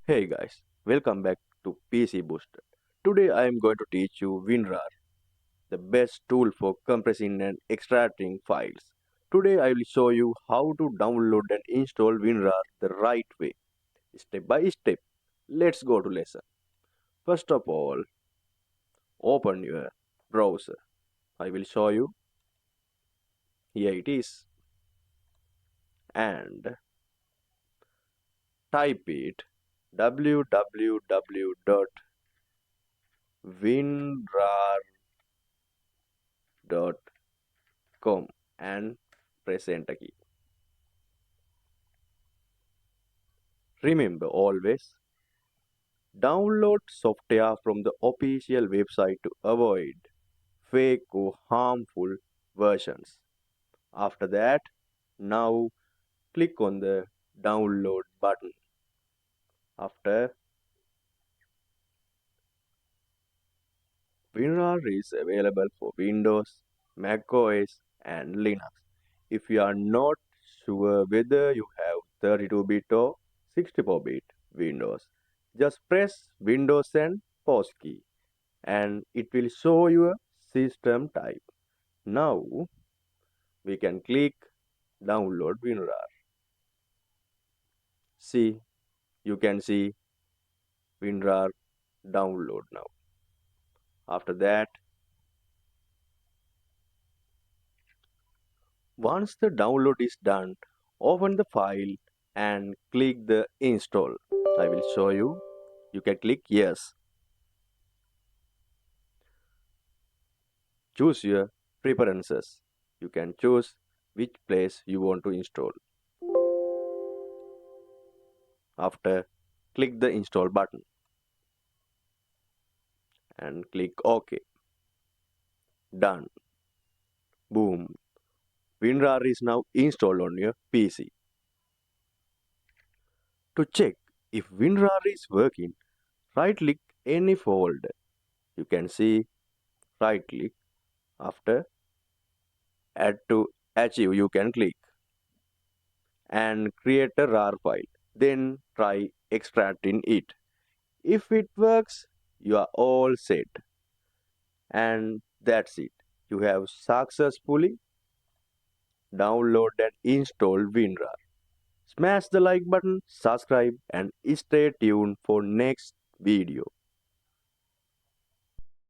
Hey guys, welcome back to PC Booster. Today I am going to teach you WinRAR, the best tool for compressing and extracting files. Today I will show you how to download and install WinRAR the right way, step by step. Let's go to lesson. First of all, open your browser. I will show you. Here it is. And type it www.winrar.com and press enter key. Remember always download software from the official website to avoid fake or harmful versions. After that, now click on the download button. After WinRAR is available for Windows, Mac OS, and Linux. If you are not sure whether you have 32-bit or 64-bit Windows, just press Windows and pause key and it will show your system type. Now we can click download WinRAR. See, you can see WinRAR download now. After that, once the download is done, open the file and click the install. I will show you. You can click yes. Choose your preferences. You can choose which place you want to install. After, click the install button and click OK. Done. Boom. WinRAR is now installed on your PC. To check if WinRAR is working, right click any folder. You can see right click. After add to archive you can click and create a RAR file. Then try extracting it. If it works, you are all set. And that's it. You have successfully downloaded and installed WinRAR. Smash the like button, subscribe and stay tuned for next video.